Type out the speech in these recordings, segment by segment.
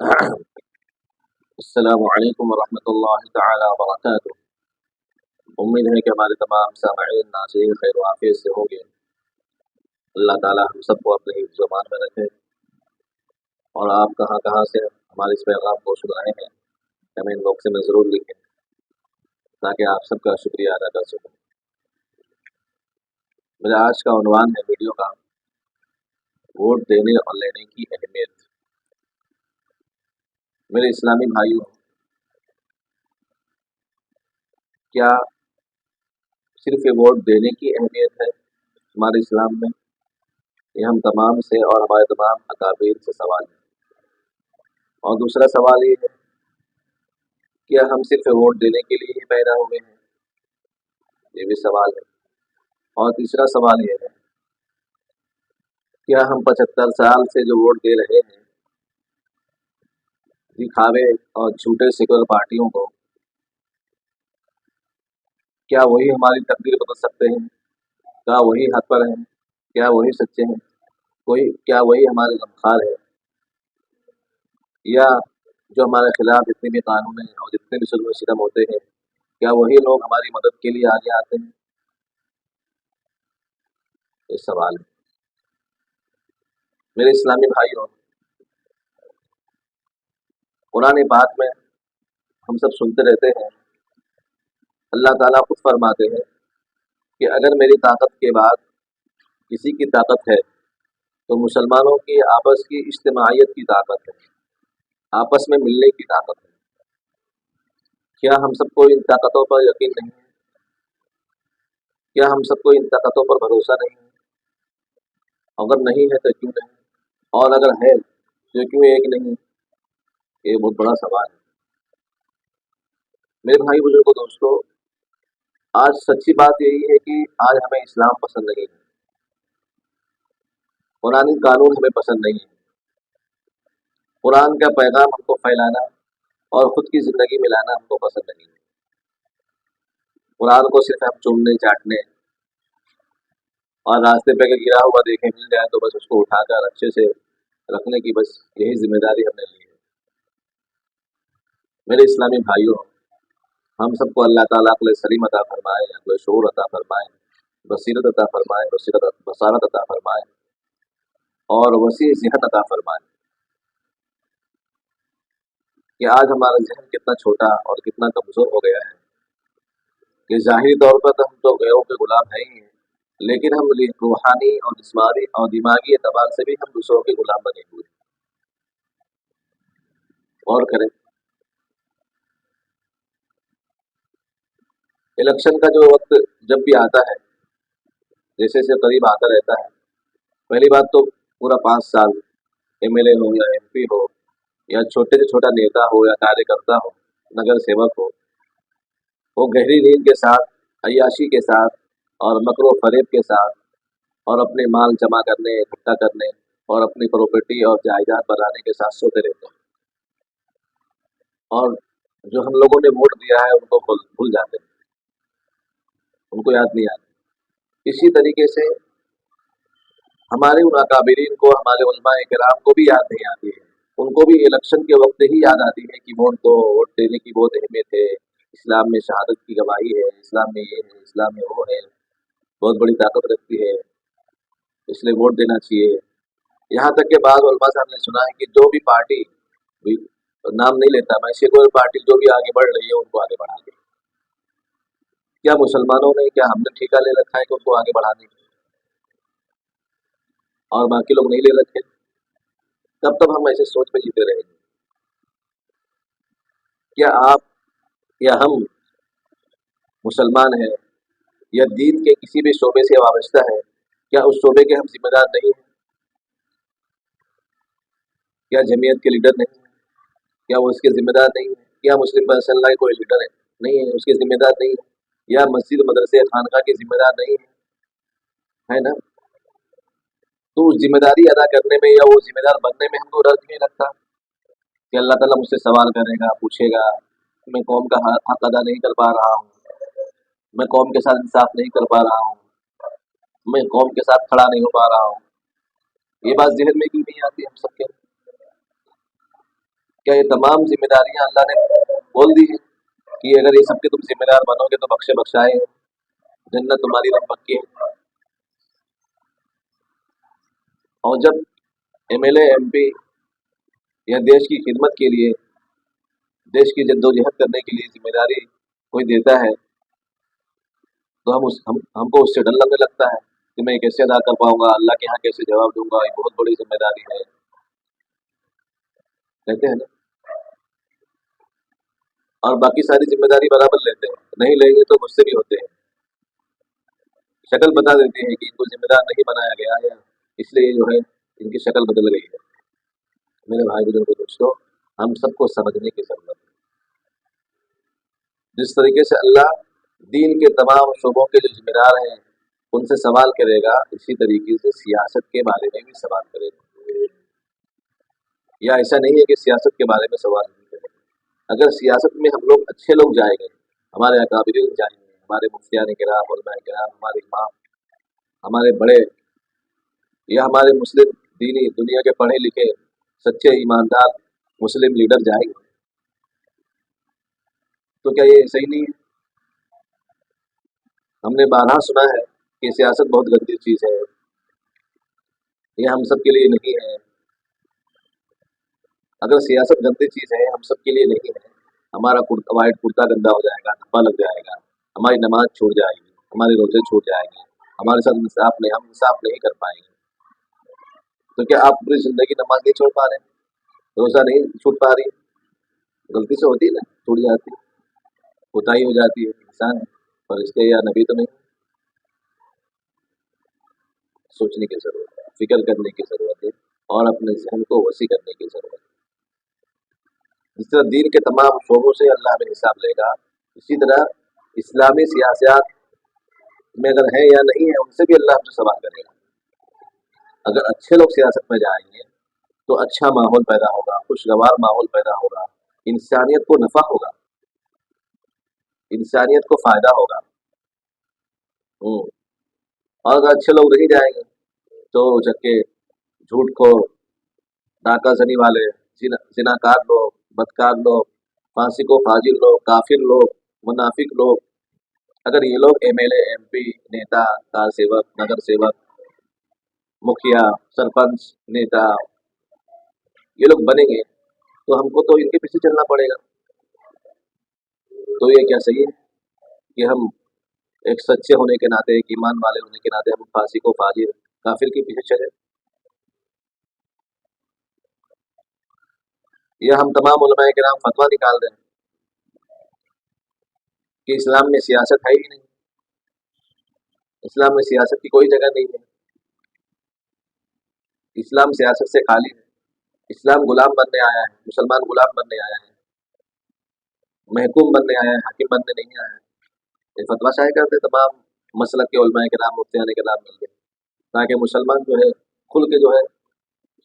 السلام علیکم ورحمۃ اللہ تعالی وبرکاتہ۔ امید ہے کہ ہمارے تمام سامعین ناظرین خیر و عافیت سے ہوں گے۔ اللہ تعالی ہم سب کو اپنے حفظ و امان میں رکھے، اور آپ کہاں کہاں سے ہمارے اس پیغام کو سن رہے ہیں کمنٹ باکس میں ضرور لکھیں تاکہ آپ سب کا شکریہ ادا کر سکوں۔ میرا آج کا عنوان ہے ویڈیو کا ووٹ دینے اور لینے کی اہمیت۔ میرے اسلامی بھائیوں، کیا صرف ووٹ دینے کی اہمیت ہے ہمارے اسلام میں؟ یہ ہم تمام سے اور ہمارے تمام اکابر سے سوال ہے۔ اور دوسرا سوال یہ ہے، کیا ہم صرف ووٹ دینے کے لیے ہی پیدا ہوئے ہیں؟ یہ بھی سوال ہے۔ اور تیسرا سوال یہ ہے، کیا ہم 75 سال سے جو ووٹ دے رہے ہیں دکھاوے اور جھوٹے سیکولر پارٹیوں کو، کیا وہی ہماری تقدیر بدل سکتے ہیں؟ کیا وہی حق پر ہیں؟ کیا وہی سچے ہیں؟ کیا وہی ہمارے غمخوار ہے؟ یا جو ہمارے خلاف جتنے بھی قانون ہیں اور جتنے بھی ظلم و ستم ہوتے ہیں، کیا وہی لوگ ہماری مدد کے لیے آگے آتے ہیں؟ یہ سوال ہے۔ میرے اسلامی بھائیوں، قرآن پاک میں ہم سب سنتے رہتے ہیں، اللہ تعالیٰ خود فرماتے ہیں کہ اگر میری طاقت کے بعد کسی کی طاقت ہے تو مسلمانوں کی آپس کی اجتماعیت کی طاقت ہے، آپس میں ملنے کی طاقت ہے۔ کیا ہم سب کو ان طاقتوں پر یقین نہیں ہے؟ کیا ہم سب کو ان طاقتوں پر بھروسہ نہیں ہے؟ اگر نہیں ہے تو کیوں نہیں؟ اور اگر ہے تو کیوں ایک نہیں؟ یہ بہت بڑا سوال ہے۔ میرے بھائی بزرگوں، دوستو، آج سچی بات یہی ہے کہ آج ہمیں اسلام پسند نہیں ہے، قرآن قانون ہمیں پسند نہیں ہے، قرآن کا پیغام ہم کو پھیلانا اور خود کی زندگی میں لانا ہم کو پسند نہیں ہے۔ قرآن کو صرف ہم چومنے چاٹنے اور راستے پہ اگر گرا ہوا دیکھیں مل جائے تو بس اس کو اٹھا کر اچھے سے رکھنے کی بس یہی ذمہ داری ہم نے لی ہے۔ میرے اسلامی بھائیوں، ہم سب کو اللہ تعالیٰ عقل سلیم عطا فرمائے، عقل شعور عطا فرمائے، بصیرت عطا فرمائے، بصارت عطا فرمائے، اور وسیع ذہن عطا فرمائے کہ آج ہمارا ذہن کتنا چھوٹا اور کتنا کمزور ہو گیا ہے کہ ظاہری طور پر تو ہم تو غیروں کے غلام ہیں ہی ہیں، لیکن ہم روحانی اور جسمانی اور دماغی اعتبار سے بھی ہم دوسروں کے غلام بنے ہوئے ہیں۔ غور کریں، الیکشن کا جو وقت جب بھی آتا ہے، جیسے جیسے قریب آتا رہتا ہے، پہلی بات تو پورا 5 سال ایم ایل اے ہو یا ایم پی ہو یا چھوٹے سے چھوٹا نیتا ہو یا کاریہ کرتا ہو، نگر سیوک ہو، وہ گہری نیند کے ساتھ، عیاشی کے ساتھ اور مکر و فریب کے ساتھ اور اپنے مال جمع کرنے، اکٹھا کرنے اور اپنی پراپرٹی اور جائیداد بنانے کے ساتھ سوتے رہتے ہیں، اور جو ہم لوگوں نے ووٹ دیا ہے ان کو بھول جاتے ہیں، ان کو یاد نہیں آتا۔ اسی طریقے سے ہمارے ان اکابرین کو، ہمارے علماء کرام کو بھی یاد نہیں آتی ہے، ان کو بھی الیکشن کے وقت ہی یاد آتی ہے کہ ووٹ دینے کی بہت اہمیت ہے، اسلام میں شہادت کی گواہی ہے، اسلام میں یہ ہے، اسلام میں وہ ہے، بہت بڑی طاقت رکھتی ہے، اس لیے ووٹ دینا چاہیے۔ یہاں تک کہ بعض علماء صاحب نے سنا ہے کہ جو بھی پارٹی، نام نہیں لیتا میں، کوئی پارٹی جو بھی آگے بڑھ رہی ہے ان کو آگے بڑھا دے۔ کیا مسلمانوں نے، کیا ہم نے ٹھیکہ لے رکھا ہے کہ ان کو آگے بڑھا دیں اور باقی لوگ نہیں لے رکھے؟ کب تک ہم ایسے سوچ میں جیتے رہیں گے؟ کیا آپ یا ہم مسلمان ہیں یا دین کے کسی بھی شعبے سے وابستہ ہے، کیا اس شعبے کے ہم ذمہ دار نہیں ہیں؟ کیا جمعیت کے لیڈر نہیں ہیں؟ کیا وہ اس کے ذمہ دار نہیں ہیں؟ کیا مسلم پرسنل لاء کوئی لیڈر ہے نہیں ہے، اس کے ذمہ دار نہیں ہے؟ یا مسجد مدرسے خانقاہ کے ذمہ دار نہیں ہے نا؟ تو اس ذمہ داری ادا کرنے میں یا وہ ذمہ دار بننے میں ہم کو ڈر نہیں لگتا کہ اللہ تعالیٰ مجھ سے سوال کرے گا، پوچھے گا، میں قوم کا حق ادا نہیں کر پا رہا ہوں، میں قوم کے ساتھ انصاف نہیں کر پا رہا ہوں، میں قوم کے ساتھ کھڑا نہیں ہو پا رہا ہوں؟ یہ بات ذہن میں کیوں نہیں آتی ہم سب کے؟ क्या ये तमाम जिम्मेदारियां अल्लाह ने बोल दी हैं कि अगर ये सबके तुम जिम्मेदार बनोगे तो बख्शे बख्शाए, जन्नत तुम्हारी रब पक्की है? और जब एमएलए एमपी या देश की खिदमत के लिए, देश की जद्दोजहद करने के लिए जिम्मेदारी कोई देता है, तो हमको उससे डर लगने लगता है कि मैं कैसे अदा कर पाऊंगा, अल्लाह के यहाँ कैसे जवाब दूंगा, ये बहुत बड़ी जिम्मेदारी है, कहते हैं ना। और बाकी सारी जिम्मेदारी बराबर लेते हैं, नहीं लेंगे तो गुस्से भी होते हैं, शक्ल बता देते हैं कि इनको जिम्मेदार नहीं बनाया गया है, इसलिए जो है इनकी शक्ल बदल गई है। मेरे भाई बुजुर्ग दोस्तों, हम सबको समझने की जरूरत है। जिस तरीके से अल्लाह दीन के तमाम शोबों के जो जिम्मेदार हैं उनसे सवाल करेगा, इसी तरीके से सियासत के बारे में भी सवाल करेगा। या ऐसा नहीं है कि सियासत के बारे में सवाल नहीं करेगा। अगर सियासत में हम लोग अच्छे लोग जाएंगे, हमारे अकाबिरीन जाएंगे, हमारे मुफ्तियान किराम, उलमा किराम, हमारे इमाम, हमारे बड़े, या हमारे मुस्लिम दीनी दुनिया के पढ़े लिखे सच्चे ईमानदार मुस्लिम लीडर जाएंगे, तो क्या ये सही नहीं है? हमने बारहा सुना है कि सियासत बहुत गंदी चीज़ है, ये हम सब के लिए नहीं है। अगर सियासत गंदी चीज़ है, हम सब के लिए नहीं है, हमारा वाइट कुर्ता गंदा हो जाएगा, धब्बा लग जाएगा, हमारी नमाज छूट जाएगी, हमारे रोजे छूट जाएंगे, हमारे साथ हम इंसाफ नहीं कर पाएंगे। तो क्या आप पूरी जिंदगी नमाज नहीं छोड़ पा रहे, रोजा नहीं छूट पा रही? गलती से होती है ना, छूट जाती है, कोताही हो जाती है, इंसान है, फरिश्ते या नबी तो नहीं। सोचने की जरूरत है, फिक्र करने की जरूरत है, और अपने जहन को वसी करने की जरूरत है। जिस तरह दीन के तमाम शोबों से अल्लाह में हिसाब लेगा, इसी तरह इस्लामी सियासत में अगर है या नहीं है, उनसे भी अल्लाह हमसे सवाल करेगा। अगर अच्छे लोग सियासत में जाएंगे तो अच्छा माहौल पैदा होगा, खुशगवार माहौल पैदा होगा, इंसानियत को नफा होगा, इंसानियत को फायदा होगा। और अगर अच्छे लोग नहीं जाएंगे तो चक्के, झूठ को, डाका जनी वाले, जिनाकार लोग, बदकार लोग, फासिको फाजिल लोग, काफिर लोग, मुनाफिक लोग, अगर ये लोग एमएलए, एमपी, नेता, कार सेवक, नगर सेवक, मुखिया, सरपंच, नेता, ये लोग बनेंगे तो हमको तो इनके पीछे चलना पड़ेगा। तो ये क्या सही है कि हम एक सच्चे होने के नाते, एक ईमान वाले होने के नाते हम फासिको फाजिल काफिर के पीछे चले, या हम तमाम उलमाए किराम फतवा निकाल दें कि इस्लाम में सियासत है ही नहीं, इस्लाम में सियासत की कोई जगह नहीं है, इस्लाम सियासत से खाली है, इस्लाम गुलाम बनने आया है, मुसलमान गुलाम बनने आया है, महकूम बनने आया है, हाकिम बनने नहीं आया है। ये फतवा शाये करते तमाम मसलक के उलमाए किराम, मुफ्तियान किराम मिलकर, ताकि मुसलमान जो है खुल के जो है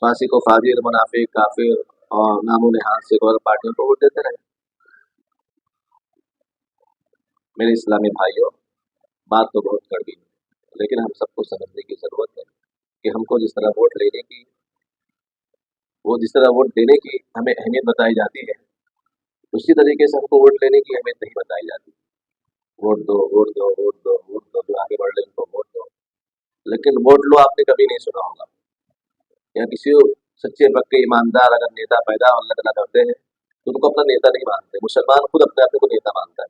फासिको फाजिर, मुनाफिक, काफिर और नामो निहाद से और पार्टियों को वोट देते रहे। मेरे इस्लामी भाइयों, बात तो बहुत कड़वी है, लेकिन हम सबको समझने की ज़रूरत है कि हमको जिस तरह वोट लेने की, जिस तरह वोट देने की हमें अहमियत बताई जाती है, उसी तरीके से हमको वोट लेने की अहमियत नहीं बताई जाती। वोट दो, वोट दो, वोट दो, वोट दो, जो आगे बढ़ रहे उनको वोट दो, लेकिन वोट लो आपने कभी नहीं सुना होगा। या किसी सच्चे पक्के ईमानदार अगर नेता पैदा अल्लाह ताला करते हैं तो उनको अपना नेता नहीं मानते। मुसलमान खुद अपने आप को नेता मानता है,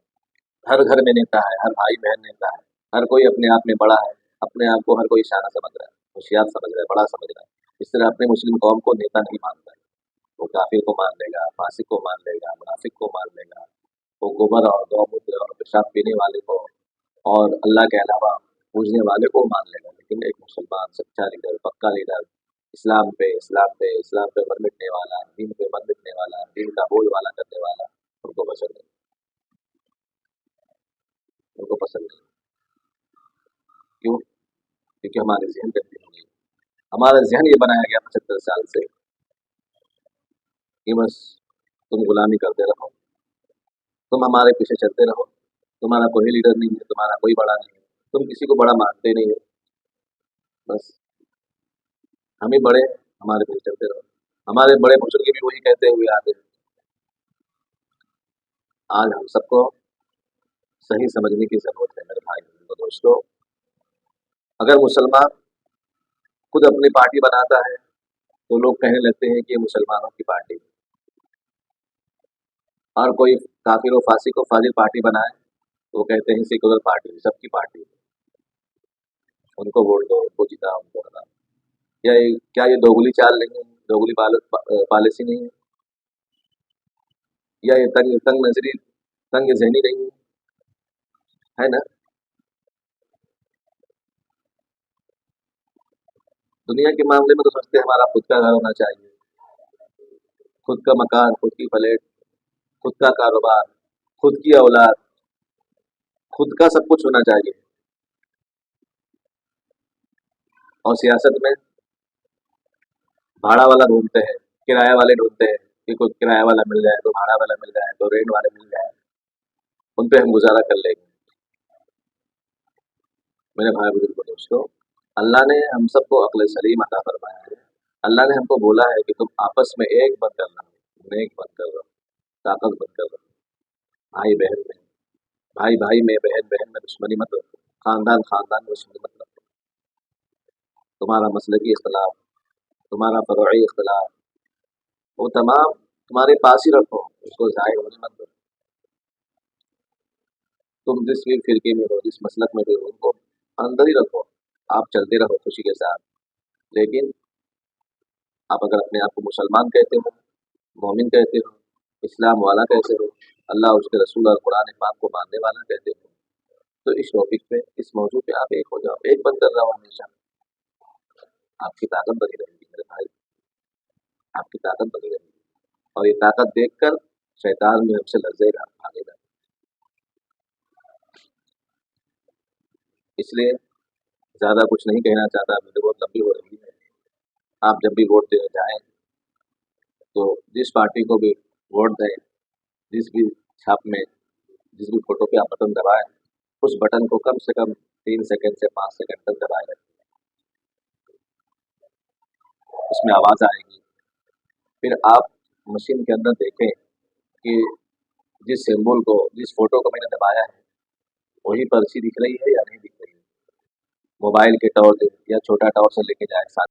हर घर में नेता है, हर भाई बहन नेता है, हर कोई अपने आप में बड़ा है, अपने आप को हर कोई शाना समझ रहा है, होशियार समझ रहा है, बड़ा समझ रहा है। इस तरह अपने मुस्लिम कौम को नेता नहीं मानता है। वो काफिर को मान लेगा, फासिक को मान लेगा, मुनाफिक को मान लेगा, वो गोबर और गौमूत्र और पेशाब पीने वाले को और अल्लाह के अलावा पूजने वाले को मान लेगा। लेकिन एक मुसलमान सच्चा लीडर, पक्का लीडर, इस्लाम पे मर मिटने वाला, दीन पे मर मिटने वाला, दीन का बोल वाला करने वाला, उनको पसंद नहीं, उनको पसंद नहीं। क्यों? क्योंकि हमारे जहन गंदे हो गए। हमारा जहन ये बनाया गया 75 साल से कि बस तुम गुलामी करते रहो, तुम हमारे पीछे चलते रहो, तुम्हारा कोई लीडर नहीं है, तुम्हारा कोई बड़ा नहीं है, तुम किसी को बड़ा मानते नहीं हो, बस हम ही बड़े हैं, हमारे पीछे चलते रहो। हमारे बड़े बुजुर्ग भी वही कहते हुए आते हैं आज हम सबको सही समझने की ज़रूरत है मेरे भाई और दोस्तों। अगर मुसलमान खुद अपनी पार्टी बनाता है तो लोग कहने लगते हैं कि ये मुसलमानों की पार्टी है, और कोई काफिर व फासिक व फाजिल पार्टी बनाए तो वो कहते हैं सेकुलर पार्टी है, सबकी पार्टी है, उनको वोट दो, उनको जिताओ, उनको हराओ। क्या ये दोगली चाल नहीं है, दोगली पॉलिसी नहीं है, या ये तंग नजरी, तंग जहनी नहीं है ना? दुनिया के मामले में तो सोचते हैं हमारा खुद का घर होना चाहिए, खुद का मकान, खुद की फ्लैट, खुद का कारोबार, खुद की औलाद, खुद का सब कुछ होना चाहिए। और सियासत में भाड़ा वाला ढूंढते हैं, किराया वाले ढूंढते हैं कि कोई किराया वाला मिल जाए, तो भाड़ा वाला मिल जाए, तो रेंट वाले मिल जाए, उन पे हम गुजारा कर लेंगे। मेरे भाई बुजुर्ग दोस्तों, अल्लाह ने हम सबको अक्ल सलीम अता फरमाया है। अल्लाह ने हमको बोला है कि तुम आपस में एक बन कर रहो, नेक बन कर रहो, ताकत बन कर रहो, भाई बहन में, भाई भाई में, बहन बहन में दुश्मनी मत रखो, खानदान खानदान में दुश्मनी मत रखो। तुम्हारा मसलकी इख्तलाफ, तुम्हारा फरोई इख्तलाफ, वो तमाम तुम्हारे पास ही रखो, उसको ज़ाहिर होने मत दो। तुम जिस भी फिरके में हो, जिस मसलक में भी हो, उनको अंदर ही रखो, आप चलते रहो खुशी के साथ। लेकिन आप अगर अपने आप को मुसलमान कहते हो, मोमिन कहते हो, इस्लाम वाला कहते हो, अल्लाह उसके रसूल और कुरान पाक को मानने वाला कहते हो, तो इस टॉपिक पे, इस मौजू पे आप एक हो जाओ, एक बन कर रहो हमेशा। आपकी ताकत बनी रहेगी मेरे भाई, आपकी ताकत बनी रहेगी, और ये ताकत देखकर शैतान भी हमसे लर्जेगा, भागेगा। इसलिए ज़्यादा कुछ नहीं कहना चाहता, वीडियो बहुत लंबी हो रही है। आप जब भी वोट देने जाएं तो जिस पार्टी को भी वोट दें, जिस भी छाप में, जिस भी फोटो पे आप बटन दबाएं, उस बटन को कम से कम 3 सेकंड से 5 सेकंड तक दबाए रखें। उसमें आवाज़ आएगी, फिर आप मशीन के अंदर देखें कि जिस सिंबल को, जिस फोटो को मैंने दबाया है, वही पर्ची दिख रही है या नहीं दिख रही है। मोबाइल के टॉर्च या छोटा टॉर्च लेके जाए साथ।